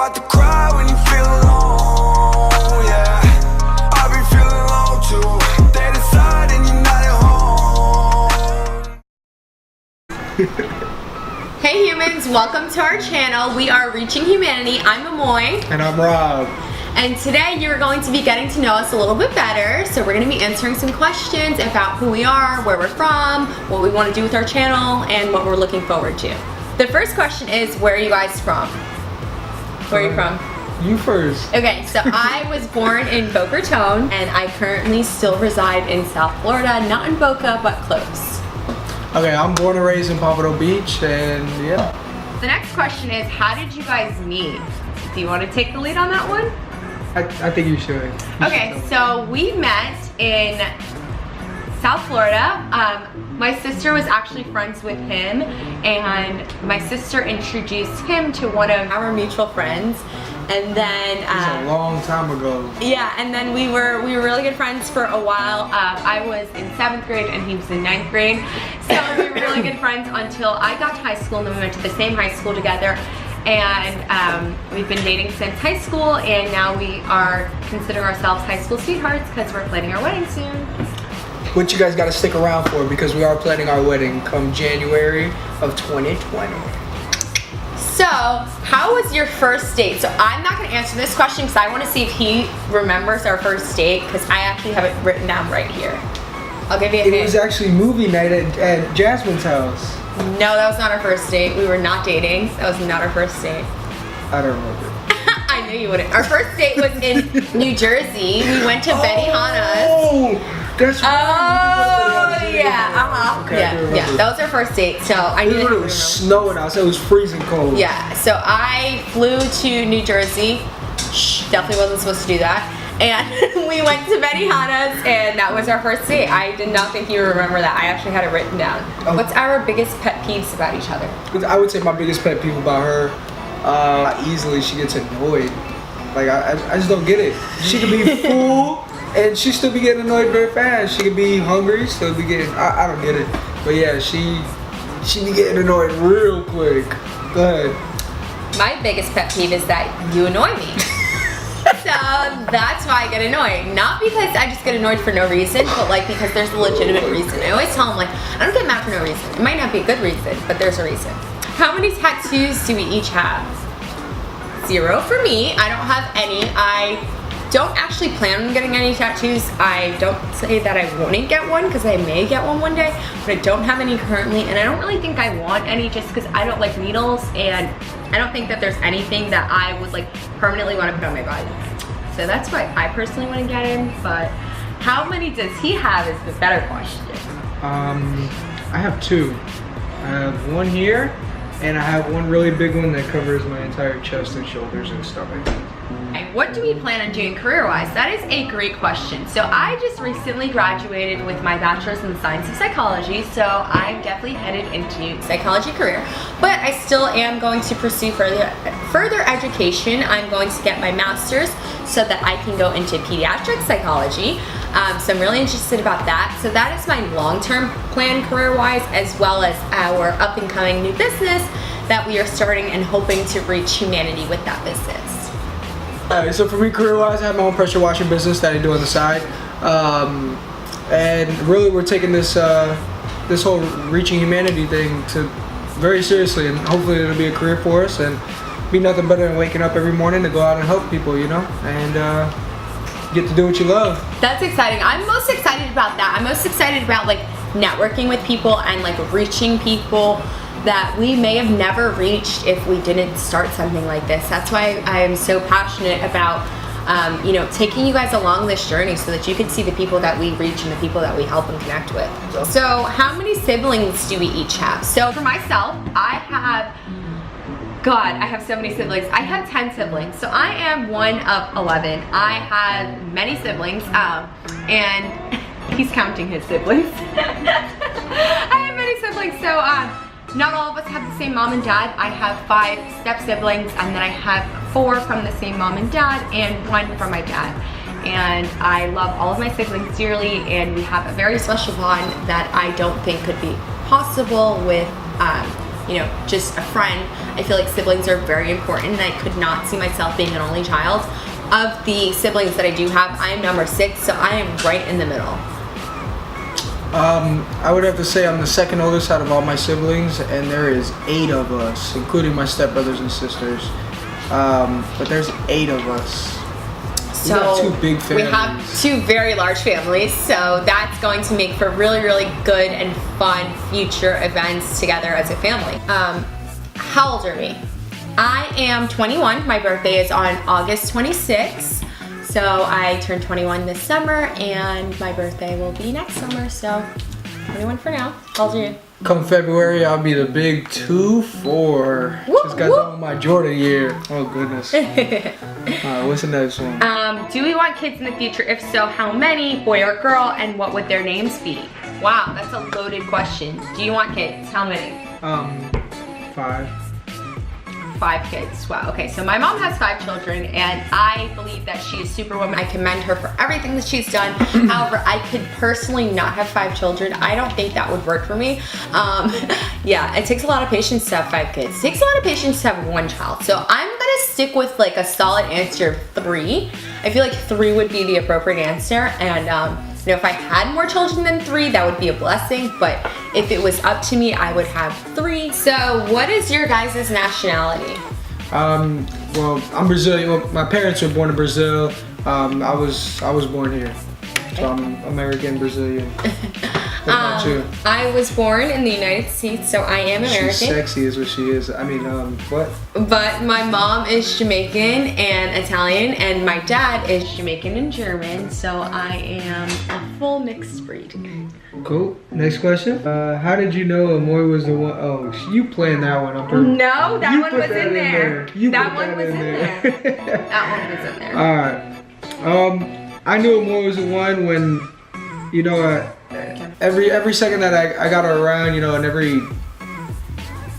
have to cry when you feel alone, yeah. I be feeling low too. They decide and you're not at home. Hey humans, welcome to our channel. We are Reaching Humanity. I'm Amoi. And I'm Rob. And today you're going to be getting to know us a little bit better. So we're going to be answering some questions about who we are, where we're from, what we want to do with our channel, and what we're looking forward to. The first question is, where are you guys from? Where are you from? You first. Okay, so I was born in Boca Raton, and I currently still reside in South Florida, not in Boca, but close. Okay, I'm born and raised in Pompano Beach, and yeah. The next question is, how did you guys meet? Do you want to take the lead on that one? I think you should. Okay, so we met in South Florida. My sister was actually friends with him, and my sister introduced him to one of our mutual friends. And then It was a long time ago. yeah, and then we were really good friends for a while. I was in 7th grade and he was in 9th grade, so we were really good friends until I got to high school, and then we went to the same high school together. And we've been dating since high school, and now we are considering ourselves high school sweethearts because we're planning our wedding soon. Which you guys got to stick around for, because we are planning our wedding come January of 2020. So, how was your first date? So I'm not going to answer this question because I want to see if he remembers our first date, because I actually have it written down right here. I'll give you a hint. It was actually movie night at Jasmine's house. No, that was not our first date. We were not dating. That was not our first date. I don't remember. I knew you wouldn't. Our first date was in New Jersey. We went to Benihana's. Oh, that's right. Oh, yeah, Okay, yeah. That was our first date, so I knew It that you was remember. snowing outside. It was freezing cold. Yeah, so I flew to New Jersey. Shh, definitely wasn't supposed to do that. And we went to Benihana's, and that was our first date. I did not think you would remember that. I actually had it written down. Oh. What's our biggest pet peeves about each other? I would say my biggest pet peeve about her, how easily she gets annoyed. Like, I just don't get it. She could be full, and she still be getting annoyed very fast. She could be hungry, still be getting, I don't get it. But yeah, she be getting annoyed real quick. Go ahead. My biggest pet peeve is that you annoy me. So that's why I get annoyed. Not because I just get annoyed for no reason, but like because there's a legitimate reason. I always tell them, like, I don't get mad for no reason. It might not be a good reason, but there's a reason. How many tattoos do we each have? 0 for me. I don't have any. I don't actually plan on getting any tattoos. I don't say that I wouldn't get one, because I may get one day, but I don't have any currently, and I don't really think I want any just because I don't like needles, and I don't think that there's anything that I would like permanently want to put on my body. So that's why I personally want to get him, but how many does he have is the better question. I have 2. I have one here, and I have one really big one that covers my entire chest and shoulders and stomach. And what do we plan on doing career-wise? That is a great question. So I just recently graduated with my bachelor's in the science of psychology, so I'm definitely headed into psychology career. But I still am going to pursue further education. I'm going to get my master's so that I can go into pediatric psychology. So I'm really interested about that. So that is my long-term plan career-wise, as well as our up-and-coming new business that we are starting and hoping to reach humanity with that business. So for me, career-wise, I have my own pressure washing business that I do on the side, and really we're taking this this whole Reaching Humanity thing to very seriously, and hopefully it'll be a career for us and be nothing better than waking up every morning to go out and help people, you know, and get to do what you love. That's exciting. I'm most excited about that. I'm most excited about like networking with people and like reaching people that we may have never reached if we didn't start something like this. That's why I am so passionate about you know, taking you guys along this journey so that you can see the people that we reach and the people that we help and connect with. So how many siblings do we each have? So for myself, I have so many siblings. I have 10 siblings, so I am one of 11. I have many siblings, and he's counting his siblings. I have many siblings, so not all of us have the same mom and dad. I have 5 step siblings, and then I have 4 from the same mom and dad, and 1 from my dad. And I love all of my siblings dearly, and we have a very special bond that I don't think could be possible with just a friend. I feel like siblings are very important, and I could not see myself being an only child. Of the siblings that I do have, I am number 6, so I am right in the middle. I would have to say I'm the second oldest out of all my siblings, and there is 8 of us, including my stepbrothers and sisters. But there's 8 of us. So we got 2 big families. We have 2 very large families, so that's going to make for really, really good and fun future events together as a family. How old are we? I am 21. My birthday is on August 26th. So I turned 21 this summer, and my birthday will be next summer, so 21 for now. How old are you? Come February, I'll be the big 2-4. Just got done with my Jordan year. Oh, goodness. Alright, what's the next one? Do we want kids in the future? If so, how many? Boy or girl? And what would their names be? Wow, that's a loaded question. Do you want kids? How many? 5. 5 kids. Wow. Okay, so my mom has 5 children, and I believe that she is superwoman. I commend her for everything that she's done. However, I could personally not have 5 children. I don't think that would work for me. Yeah, it takes a lot of patience to have 5 kids. It takes a lot of patience to have 1 child. So I'm gonna stick with like a solid answer of 3. I feel like 3 would be the appropriate answer, and if I had more children than 3, that would be a blessing, but if it was up to me, I would have 3. So what is your guys' nationality? Well, I'm Brazilian. Well, my parents were born in Brazil. I was born here. So I'm American Brazilian. What about you? I was born in the United States, so I am American. She's sexy is what she is. I mean, what? But my mom is Jamaican and Italian, and my dad is Jamaican and German, so I am a full mixed breed. Cool. Next question. How did you know Amoi was the one? Oh, you planned that one. No, that one was in there. That one was in there. That one was in there. Alright. I knew Amoi was the one when, every second that I got her around, and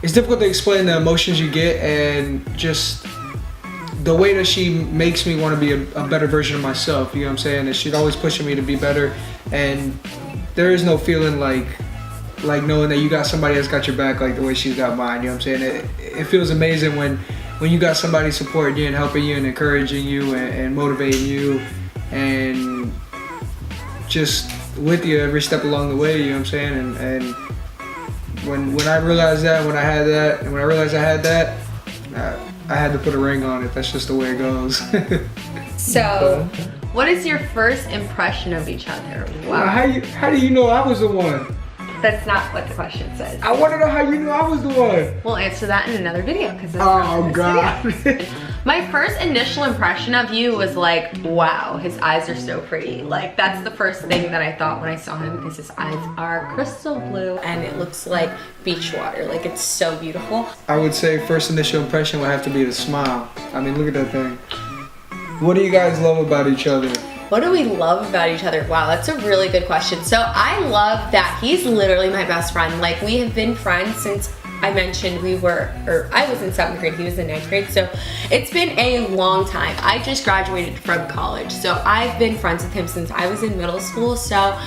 it's difficult to explain the emotions you get, and just the way that she makes me want to be a better version of myself. You know what I'm saying? And she's always pushing me to be better, and there is no feeling like knowing that you got somebody that's got your back like the way she's got mine. You know what I'm saying? It feels amazing when you got somebody supporting you and helping you and encouraging you and motivating you and just with you every step along the way. You know what I'm saying? And when I realized that, when I realized I had that, I had to put a ring on it. That's just the way it goes. So, what is your first impression of each other? Wow. How do you know I was the one? That's not what the question says. I want to know how you knew I was the one. We'll answer that in another video because oh God. My first initial impression of you was like, wow, his eyes are so pretty. Like that's the first thing that I thought when I saw him, because his eyes are crystal blue and it looks like beach water. Like it's so beautiful. I would say first initial impression would have to be the smile. I mean, look at that thing. What do you guys love about each other? What do we love about each other? Wow, that's a really good question. So I love that he's literally my best friend. Like we have been friends since I mentioned I was in 7th grade, he was in 9th grade. So it's been a long time. I just graduated from college. So I've been friends with him since I was in middle school. So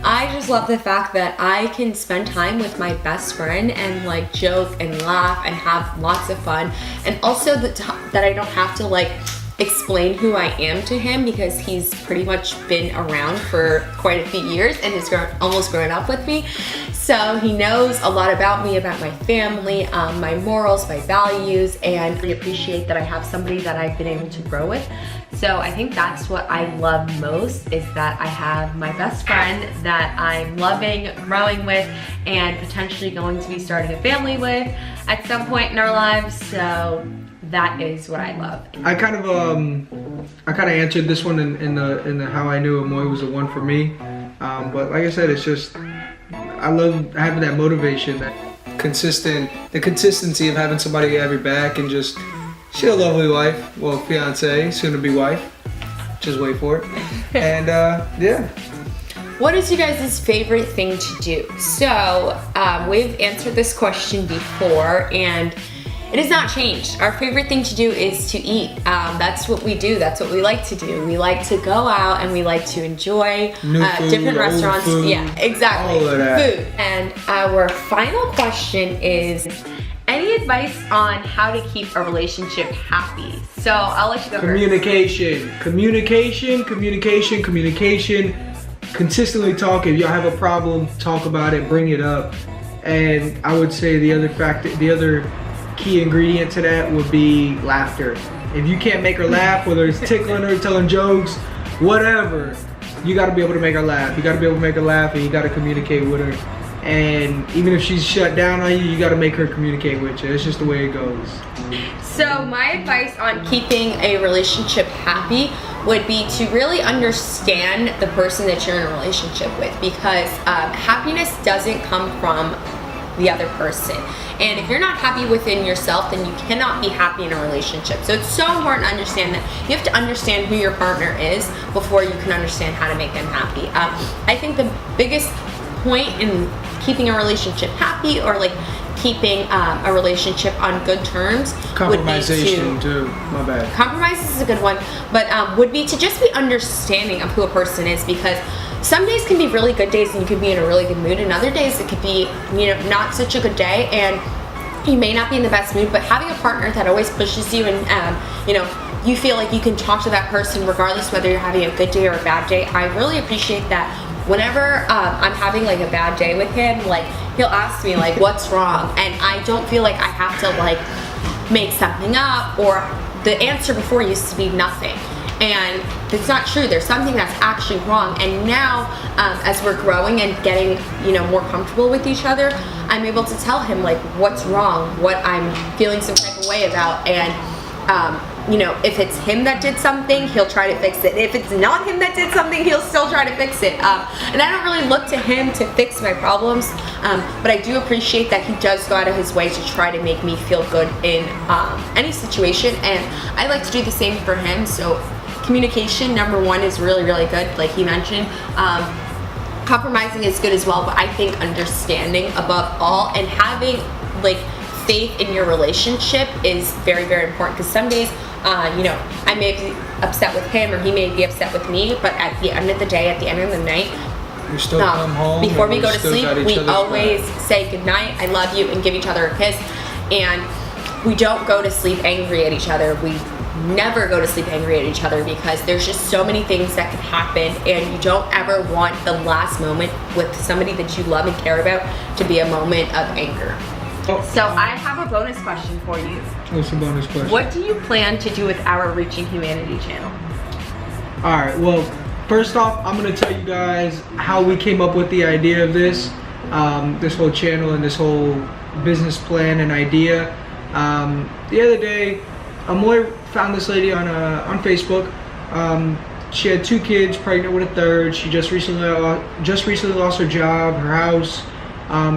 I just love the fact that I can spend time with my best friend and like joke and laugh and have lots of fun. And also that I don't have to like explain who I am to him, because he's pretty much been around for quite a few years and has almost grown up with me. So he knows a lot about me, about my family, my morals, my values, and I appreciate that I have somebody that I've been able to grow with. So I think that's what I love most, is that I have my best friend that I'm loving, growing with, and potentially going to be starting a family with at some point in our lives. So that is what I love. I kind of answered this one in the how I knew Amoi was the one for me. But like I said, it's just I love having that motivation, the consistency of having somebody have your back, and just she's a lovely wife, well, fiance, soon to be wife. Just wait for it. And yeah. What is you guys' favorite thing to do? So we've answered this question before, and it has not changed. Our favorite thing to do is to eat. That's what we do. That's what we like to do. We like to go out and we like to enjoy different restaurants. Food, yeah, exactly. All of that. Food. And our final question is, any advice on how to keep a relationship happy? So I'll let you go Communication. Consistently talk. If y'all have a problem, talk about it, bring it up. And I would say the other key ingredient to that would be laughter. If you can't make her laugh, whether it's tickling her, telling jokes, whatever, you gotta be able to make her laugh. You gotta be able to make her laugh, and you gotta communicate with her. And even if she's shut down on you, you gotta make her communicate with you. It's just the way it goes. So my advice on keeping a relationship happy would be to really understand the person that you're in a relationship with, because happiness doesn't come from the other person. And if you're not happy within yourself, then you cannot be happy in a relationship. So it's so important to understand that you have to understand who your partner is before you can understand how to make them happy. I think the biggest point in keeping a relationship happy, or like keeping a relationship on good terms, Compromisation too, my bad. Compromise is a good one, but would be to just be understanding of who a person is, because some days can be really good days and you could be in a really good mood, and other days it could be, not such a good day and you may not be in the best mood. But having a partner that always pushes you, and you feel like you can talk to that person regardless whether you're having a good day or a bad day, I really appreciate that. Whenever I'm having like a bad day with him, like he'll ask me like, what's wrong? And I don't feel like I have to like make something up, or the answer before used to be nothing. And it's not true. There's something that's actually wrong. And now, as we're growing and getting, more comfortable with each other, I'm able to tell him like what's wrong, what I'm feeling some type of way about, and if it's him that did something, he'll try to fix it. If it's not him that did something, he'll still try to fix it. And I don't really look to him to fix my problems, but I do appreciate that he does go out of his way to try to make me feel good in any situation, and I like to do the same for him. So communication, number one, is really, really good, like he mentioned. Compromising is good as well, but I think understanding above all, and having like faith in your relationship is very, very important, because some days I may be upset with him or he may be upset with me, but at the end of the day, at the end of the night, we still come home before we go to sleep, we always back. say good night, I love you, and give each other a kiss. And we don't go to sleep angry at each other. We never go to sleep angry at each other, because there's just so many things that can happen, and you don't ever want the last moment with somebody that you love and care about to be a moment of anger. So I have a bonus question for you. What's the bonus question? What do you plan to do with our Reaching Humanity channel? Alright, well, first off, I'm going to tell you guys how we came up with the idea of this whole channel and this whole business plan and idea. The other day, Amoi found this lady on Facebook. She had 2 kids, pregnant with a third. She just recently lost her job, her house.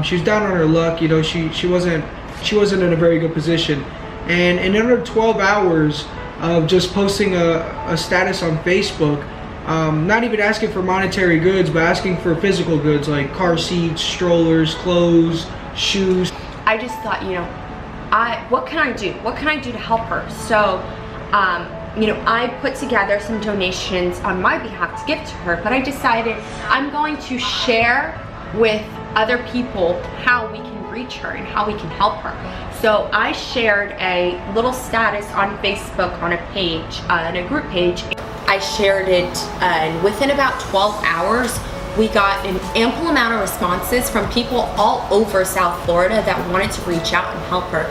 She was down on her luck. She wasn't in a very good position. And in under 12 hours of just posting a status on Facebook, not even asking for monetary goods, but asking for physical goods like car seats, strollers, clothes, shoes. I just thought, what can I do? What can I do to help her? So, I put together some donations on my behalf to give to her, but I decided I'm going to share with other people how we can reach her and how we can help her. So I shared a little status on Facebook on a page, in a group page. I shared it, and within about 12 hours, we got an ample amount of responses from people all over South Florida that wanted to reach out and help her.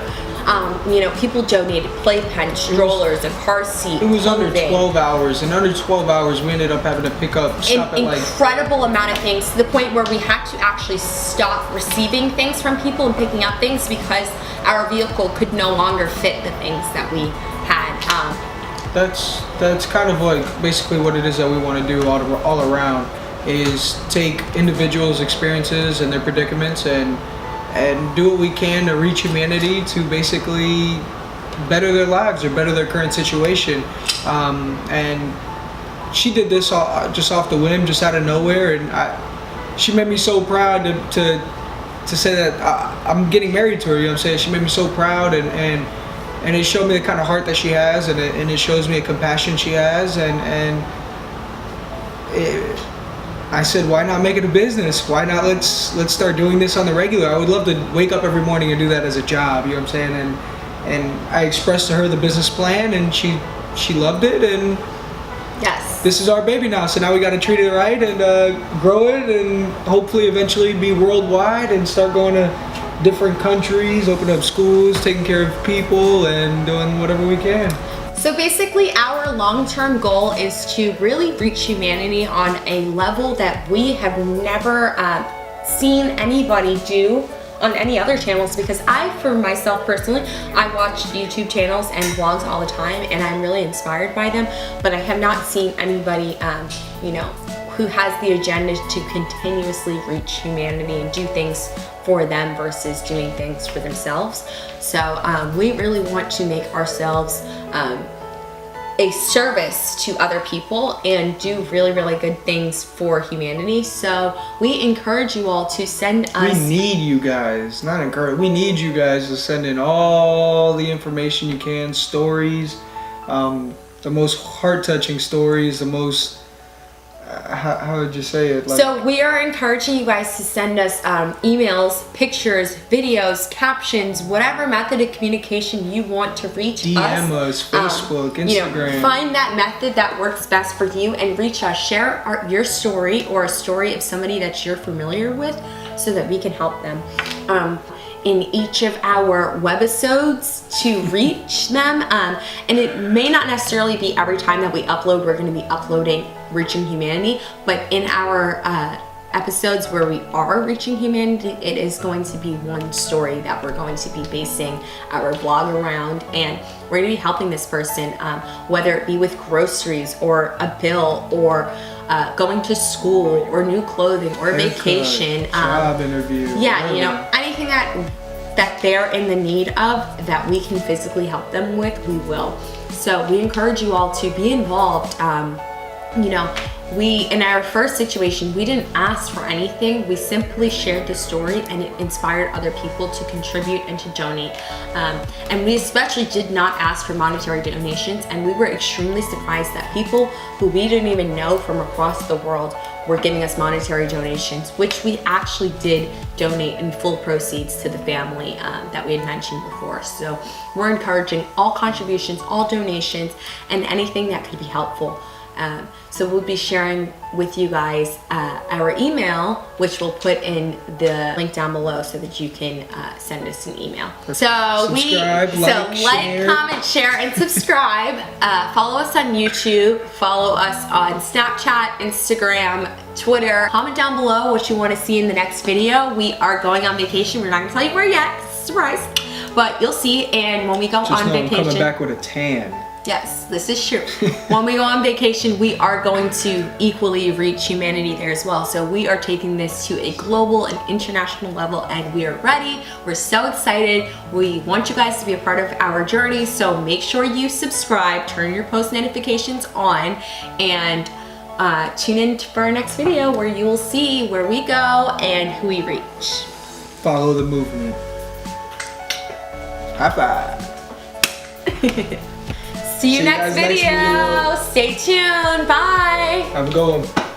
People donated playpens, strollers, a car seat. It was under 12 hours. In under 12 hours, we ended up having to pick up stuff an incredible amount of things, to the point where we had to actually stop receiving things from people and picking up things, because our vehicle could no longer fit the things that we had. That's kind of like basically what it is that we want to do all around, is take individuals' experiences and their predicaments and do what we can to reach humanity, to basically better their lives or better their current situation. And she did this just off the whim, just out of nowhere, and she made me so proud to say that I'm getting married to her. You know what I'm saying? She made me so proud, and it showed me the kind of heart that she has, and it shows me the compassion she has, and I said, why not make it a business? Why not let's start doing this on the regular? I would love to wake up every morning and do that as a job, you know what I'm saying? And I expressed to her the business plan, and she loved it, and Yes. this is our baby now. So now we got to treat it right and grow it, and hopefully eventually be worldwide and start going to different countries, open up schools, taking care of people, and doing whatever we can. So basically our long-term goal is to really reach humanity on a level that we have never seen anybody do on any other channels, because for myself personally, I watch YouTube channels and vlogs all the time, and I'm really inspired by them, but I have not seen anybody, who has the agenda to continuously reach humanity and do things for them versus doing things for themselves. So we really want to make ourselves a service to other people and do really, really good things for humanity. So we encourage you all to send us. We need you guys, not encourage. We need you guys to send in all the information you can, stories, the most heart-touching stories, the most. How would you say it? So we are encouraging you guys to send us emails, pictures, videos, captions, whatever method of communication you want to reach us. DM us, Facebook, Instagram. Find that method that works best for you and reach us. Share your story or a story of somebody that you're familiar with so that we can help them. In each of our webisodes to reach them, and it may not necessarily be every time that we upload we're going to be uploading reaching humanity, but in our episodes where we are reaching humanity, it is going to be one story that we're going to be basing our vlog around, and we're going to be helping this person, whether it be with groceries or a bill or going to school or new clothing or vacation, job interview, anything that they're in the need of that we can physically help them with, we will. So we encourage you all to be involved. We, in our first situation, we didn't ask for anything. We simply shared the story, and it inspired other people to contribute and to donate. And we especially did not ask for monetary donations, and we were extremely surprised that people who we didn't even know from across the world were giving us monetary donations, which we actually did donate in full proceeds to the family that we had mentioned before. So we're encouraging all contributions, all donations, and anything that could be helpful. So we'll be sharing with you guys our email, which we'll put in the link down below so that you can send us an email. So like, comment, share, and subscribe. Follow us on YouTube. Follow us on Snapchat, Instagram, Twitter. Comment down below what you want to see in the next video. We are going on vacation. We're not going to tell you where yet. Surprise. But you'll see. And when we go on vacation, I'm coming back with a tan. Yes, this is true. When we go on vacation, we are going to equally reach humanity there as well. So we are taking this to a global and international level, and we are ready. We're so excited. We want you guys to be a part of our journey. So make sure you subscribe, turn your post notifications on, and tune in for our next video where you will see where we go and who we reach. Follow the movement. High five. See you next video. Stay tuned. Bye. Have a good one.